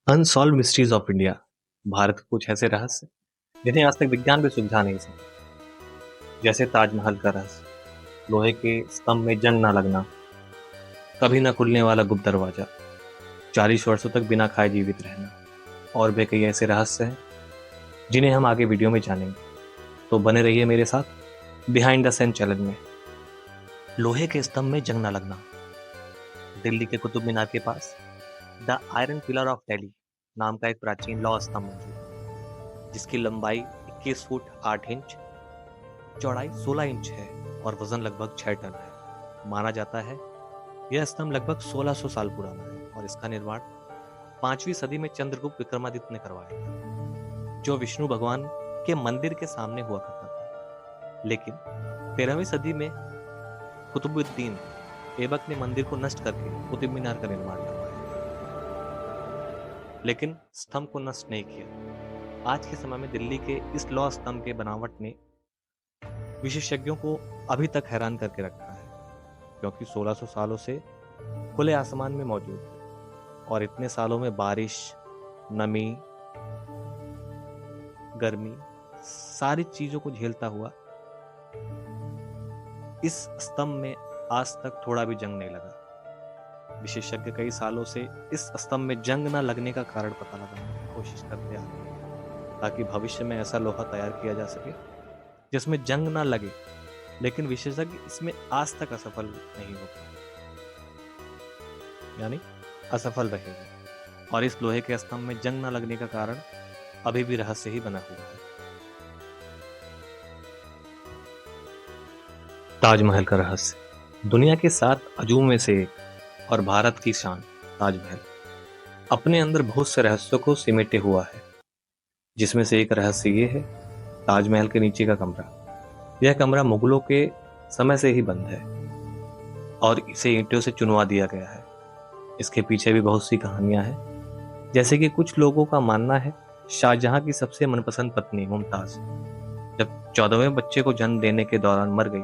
Unsolved mysteries of India. भारत के कुछ ऐसे रहस्य जिन्हें आज तक विज्ञान भी सुलझा नहीं सका। जैसे ताजमहल का रहस्य, लोहे के स्तंभ में जंग ना लगना, कभी ना खुलने वाला गुप्त दरवाजा, 40 वर्षों तक बिना खाए जीवित रहना। और भी कई ऐसे रहस्य हैं जिन्हें हम आगे वीडियो में जानेंगे। तो बने रहिए मेरे साथ बिहाइंड द सीन चैनल में। लोहे के स्तंभ में जंग ना लगना। दिल्ली के कुतुब मीनार के पास the iron pillar of Delhi नाम का एक प्राचीन लौह स्तंभ मौजूद है, जिसकी लंबाई 21 फुट 8 इंच, चौड़ाई 16 इंच है और वजन लगभग 6 टन है। माना जाता है यह स्तंभ लगभग 1600 साल पुराना है और इसका निर्माण 5वीं सदी में चंद्रगुप्त विक्रमादित्य ने करवाया था, जो विष्णु भगवान के मंदिर के सामने हुआ करता था। लेकिन 13वीं सदी में कुतुबुद्दीन ऐबक ने मंदिर को नष्ट करके कुतुब मीनार का निर्माण करवाया, लेकिन स्तंभ को नष्ट नहीं किया। आज के समय में दिल्ली के इस लौह स्तंभ के बनावट ने विशेषज्ञों को अभी तक हैरान करके रखा है, क्योंकि 1600 सालों से खुले आसमान में मौजूद है और इतने सालों में बारिश, नमी, गर्मी, सारी चीजों को झेलता हुआ इस स्तंभ में आज तक थोड़ा भी जंग नहीं लगा। विशेषज्ञ कई सालों से इस स्तंभ में जंग न लगने का कारण पता लगाने की कोशिश करते आ रहे हैं, ताकि भविष्य में ऐसा लोहा तैयार किया जा सके जिसमें जंग ना लगे। लेकिन विशेषज्ञ इसमें आज तक असफल नहीं हो पाए, यानी असफल रहे हैं। और इस लोहे के स्तंभ में जंग ना लगने का कारण अभी भी रहस्य ही बना हुआ है। ताजमहल का रहस्य। दुनिया के 7 अजूबों में से एक और भारत की शान ताजमहल अपने अंदर बहुत से रहस्यों को सिमेटे हुआ है, जिसमें से एक रहस्य ये है ताजमहल के नीचे का कमरा। यह कमरा मुगलों के समय से ही बंद है और इसे ईंटों से चुनवा दिया गया है। इसके पीछे भी बहुत सी कहानियां हैं, जैसे कि कुछ लोगों का मानना है शाहजहां की सबसे मनपसंद पत्नी मुमताज जब 14वें बच्चे को जन्म देने के दौरान मर गई,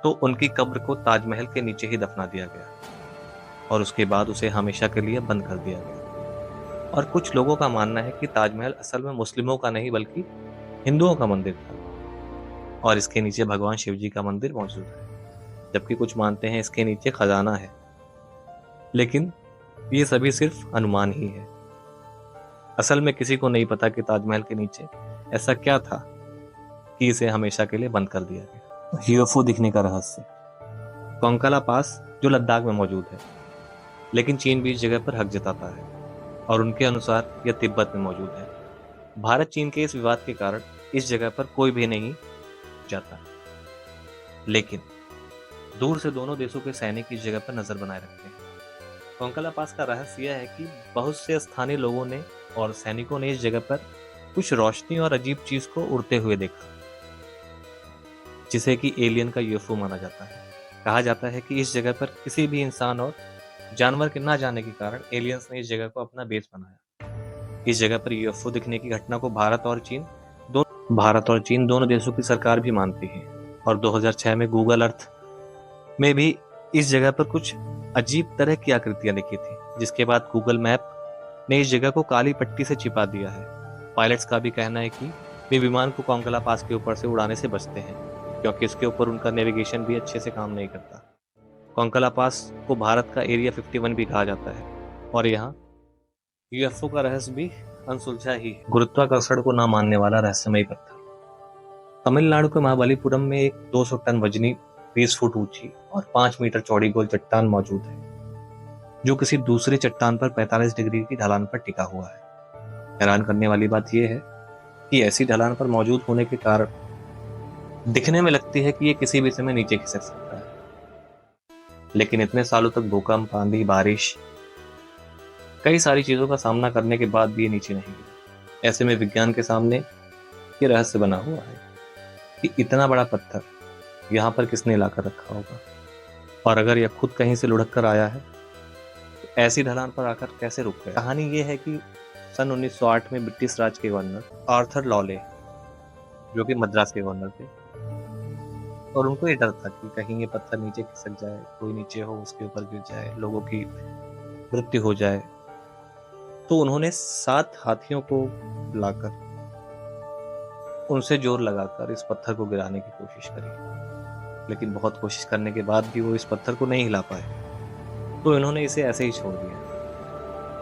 तो उनकी कब्र को ताजमहल के नीचे ही दफना दिया गया और उसके बाद उसे हमेशा के लिए बंद कर दिया गया। और कुछ लोगों का मानना है कि ताजमहल असल में मुस्लिमों का नहीं बल्कि हिंदुओं का मंदिर था और इसके नीचे भगवान शिव जी का मंदिर मौजूद है, जबकि कुछ मानते हैं इसके नीचे खजाना है। लेकिन ये सभी सिर्फ अनुमान ही है। असल में किसी को नहीं पता कि ताजमहल के नीचे ऐसा क्या था कि इसे हमेशा के लिए बंद कर दिया गया। यूएफओ दिखने का रहस्य। कोंकाला पास जो लद्दाख में मौजूद है, लेकिन चीन भी इस जगह पर हक जताता है और उनके अनुसार यह तिब्बत में मौजूद है। भारत चीन के इस विवाद के कारण इस जगह पर कोई भी नहीं जाता, लेकिन दूर से दोनों देशों के सैनिक इस जगह पर नजर बनाए रखते हैं। कोंकाला पास का रहस्य यह है कि बहुत से स्थानीय लोगों ने और सैनिकों ने इस जगह पर कुछ रोशनी और अजीब चीज को उड़ते हुए देखा, जिसे कि एलियन का यूएफओ माना जाता है। कहा जाता है कि इस जगह पर किसी भी इंसान और जानवर के ना जाने के कारण एलियंस ने इस जगह को अपना बेस बनाया। इस जगह पर यूएफओ दिखने की घटना को भारत और चीन दोनों देशों की सरकार भी मानती है और 2006 में गूगल अर्थ में भी इस जगह पर कुछ अजीब तरह की आकृतियां दिखी थी, जिसके बाद गूगल मैप ने इस जगह को काली पट्टी से छिपा दिया है। पायलट्स का भी कहना है कि वे विमान को कोंकाला पास के ऊपर से उड़ाने से बचते हैं, क्योंकि इसके ऊपर उनका नेविगेशन भी अच्छे से काम नहीं करता। कोंकाला पास को भारत का एरिया 51 भी कहा जाता है और यहाँ यूएफओ का रहस्य भी अनसुलझा ही है। गुरुत्वाकर्षण को ना मानने वाला रहस्यमय पत्थर। तमिलनाडु के महाबलीपुरम में एक 200 टन वजनी 20 फुट ऊंची और 5 मीटर चौड़ी गोल चट्टान मौजूद है, जो किसी दूसरी चट्टान पर 45 डिग्री की ढलान पर टिका हुआ है। हैरान करने वाली बात यह है कि ऐसी ढलान पर मौजूद होने के कारण दिखने में लगती है कि यह किसी भी समय नीचे खिसक सकता है, लेकिन इतने सालों तक भूकंप, आंधी, बारिश, कई सारी चीजों का सामना करने के बाद भी ये नीचे नहीं गिरा। ऐसे में विज्ञान के सामने ये रहस्य बना हुआ है कि इतना बड़ा पत्थर यहाँ पर किसने लाकर रखा होगा, और अगर यह खुद कहीं से लुढ़क कर आया है तो ऐसी ढलान पर आकर कैसे रुक गया। कहानी ये है कि सन 1908 में ब्रिटिश राज के गवर्नर आर्थर लॉले, जो कि मद्रास के गवर्नर थे, और उनको ये डर था कि कहीं ये पत्थर नीचे खिसक जाए, कोई नीचे हो उसके ऊपर गिर जाए, लोगों की मृत्यु हो जाए। तो उन्होंने 7 हाथियों को लाकर उनसे जोर लगाकर इस पत्थर को गिराने की कोशिश करी, लेकिन बहुत कोशिश करने के बाद भी वो इस पत्थर को नहीं हिला पाए, तो इन्होंने इसे ऐसे ही छोड़ दिया।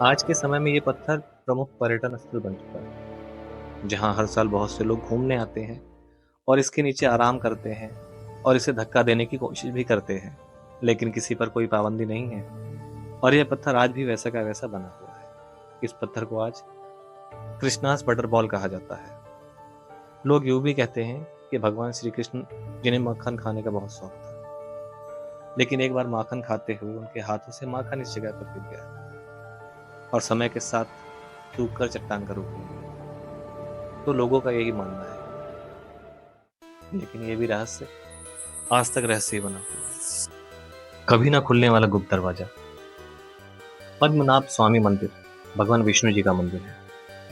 आज के समय में ये पत्थर प्रमुख पर्यटन स्थल बन चुका है, जहाँ हर साल बहुत से लोग घूमने आते हैं और इसके नीचे आराम करते हैं और इसे धक्का देने की कोशिश भी करते हैं, लेकिन किसी पर कोई पाबंदी नहीं है और यह पत्थर आज भी वैसा का वैसा बना हुआ है। इस पत्थर को आज कृष्णास बटर बॉल कहा जाता है। लोग यूं भी कहते हैं कि भगवान श्री कृष्ण, जिन्हें माखन खाने का बहुत शौक था, लेकिन एक बार माखन खाते हुए उनके हाथों से माखन इस जगह पर गिर गया और समय के साथ सूख कर चट्टान का रूप ले लिया। तो लोगों का यही मानना है, लेकिन ये भी रहस्य आज तक रहस्य ही बना हुआ है। कभी ना खुलने वाला गुप्त दरवाजा। पद्मनाभ स्वामी मंदिर भगवान विष्णु जी का मंदिर है,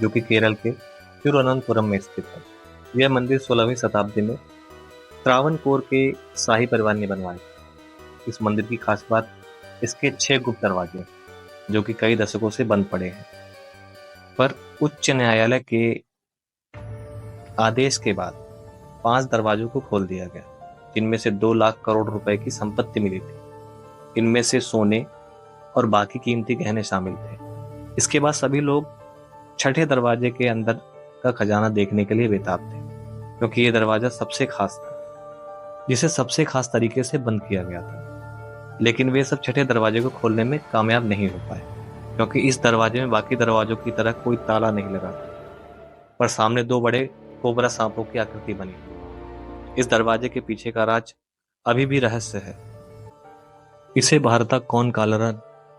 जो कि केरल के तिरुवनंतपुरम में स्थित है। यह मंदिर 16वीं शताब्दी में त्रावणकोर के शाही परिवार ने बनवाया। इस मंदिर की खास बात इसके 6 गुप्त दरवाजे, जो कि कई दशकों से बंद पड़े हैं, पर उच्च न्यायालय के आदेश के बाद 5 दरवाजों को खोल दिया गया, जिनमें से 2 लाख करोड़ रुपए की संपत्ति मिली थी। इनमें से सोने और बाकी कीमती गहने शामिल थे। इसके बाद सभी लोग छठे दरवाजे के अंदर का खजाना देखने के लिए बेताब थे, क्योंकि यह दरवाजा सबसे खास था, जिसे सबसे खास तरीके से बंद किया गया था। लेकिन वे सब छठे दरवाजे को खोलने में कामयाब नहीं हो पाए, क्योंकि इस दरवाजे में बाकी दरवाजों की तरह कोई ताला नहीं लगा था, पर सामने 2 बड़े कोबरा सांपों की आकृति बनी। इस दरवाजे के पीछे का राज अभी भी रहस्य है। इसे भारता कौन कालरा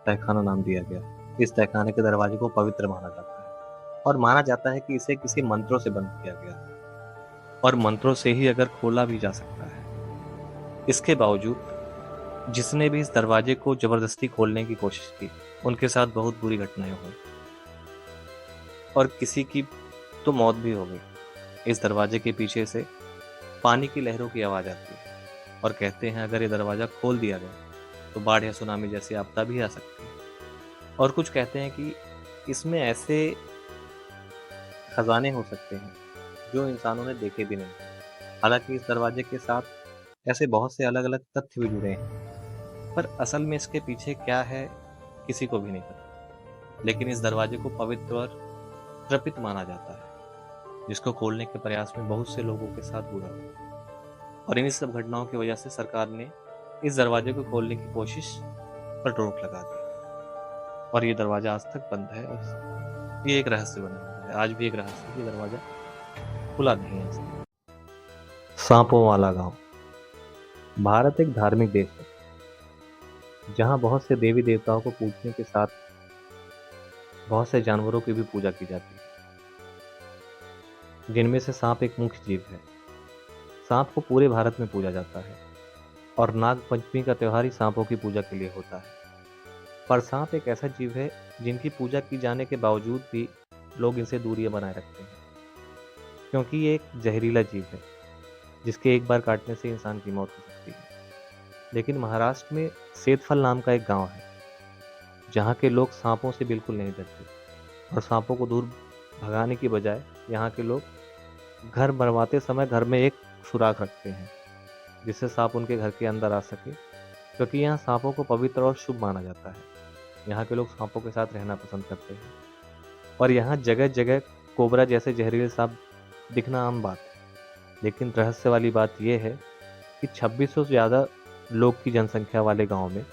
तहखाना नाम दिया गया। इस तहखाने के दरवाजे को पवित्र माना जाता है और माना जाता है कि इसे किसी मंत्रों से बंद किया गया और मंत्रों से ही अगर खोला भी जा सकता है। इसके बावजूद जिसने भी इस दरवाजे को जबरदस्ती खोलने की कोशिश की, उनके साथ बहुत बुरी घटनाएं हुई और किसी की तो मौत भी हो गई। इस दरवाजे के पीछे से पानी की लहरों की आवाज आती है और कहते हैं अगर ये दरवाजा खोल दिया गया तो बाढ़ या सुनामी जैसी आपदा भी आ सकती है। और कुछ कहते हैं कि इसमें ऐसे खजाने हो सकते हैं जो इंसानों ने देखे भी नहीं। हालांकि इस दरवाजे के साथ ऐसे बहुत से अलग अलग तथ्य भी जुड़े हैं, पर असल में इसके पीछे क्या है किसी को भी नहीं पता। लेकिन इस दरवाजे को पवित्र और तृपित माना जाता है, जिसको खोलने के प्रयास में बहुत से लोगों के साथ बुरा हुआ और इन्हीं सब घटनाओं की वजह से सरकार ने इस दरवाजे को खोलने की कोशिश पर रोक लगा दी और ये दरवाजा आज तक बंद है और ये एक रहस्य बना हुआ है। आज भी एक रहस्य है, ये दरवाजा खुला नहीं है। सांपों वाला गांव। भारत एक धार्मिक देश है, जहां बहुत से देवी देवताओं को पूजने के साथ बहुत से जानवरों की भी पूजा की जाती है, जिनमें से सांप एक मुख्य जीव है। सांप को पूरे भारत में पूजा जाता है और नाग पंचमी का त्योहार ही सांपों की पूजा के लिए होता है। पर सांप एक ऐसा जीव है जिनकी पूजा की जाने के बावजूद भी लोग इनसे दूरियां बनाए रखते हैं, क्योंकि ये एक जहरीला जीव है जिसके एक बार काटने से इंसान की मौत हो सकती है। लेकिन महाराष्ट्र में सेतफल नाम का एक गांव है, जहां के लोग सांपों से बिल्कुल नहीं डरते और सांपों को दूर भगाने की बजाय यहाँ के लोग घर बनवाते समय घर में एक सुराख रखते हैं, जिससे सांप उनके घर के अंदर आ सके, क्योंकि यहाँ सांपों को पवित्र और शुभ माना जाता है। यहाँ के लोग सांपों के साथ रहना पसंद करते हैं और यहाँ जगह जगह कोबरा जैसे जहरीले सांप दिखना आम बात है। लेकिन रहस्य वाली बात यह है कि 2600 से ज़्यादा लोग की जनसंख्या वाले गांव में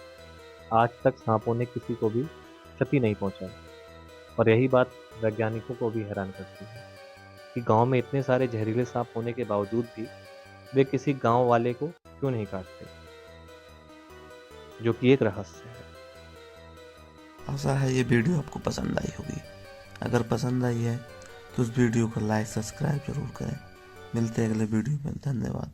आज तक सांपों ने किसी को भी क्षति नहीं पहुंचाई। और यही बात वैज्ञानिकों को भी हैरान करती है कि गांव में इतने सारे जहरीले सांप होने के बावजूद भी वे किसी गांव वाले को क्यों नहीं काटते, जो कि एक रहस्य है। आशा है ये वीडियो आपको पसंद आई होगी। अगर पसंद आई है तो उस वीडियो को लाइक सब्सक्राइब जरूर करें। मिलते हैं अगले वीडियो में। धन्यवाद।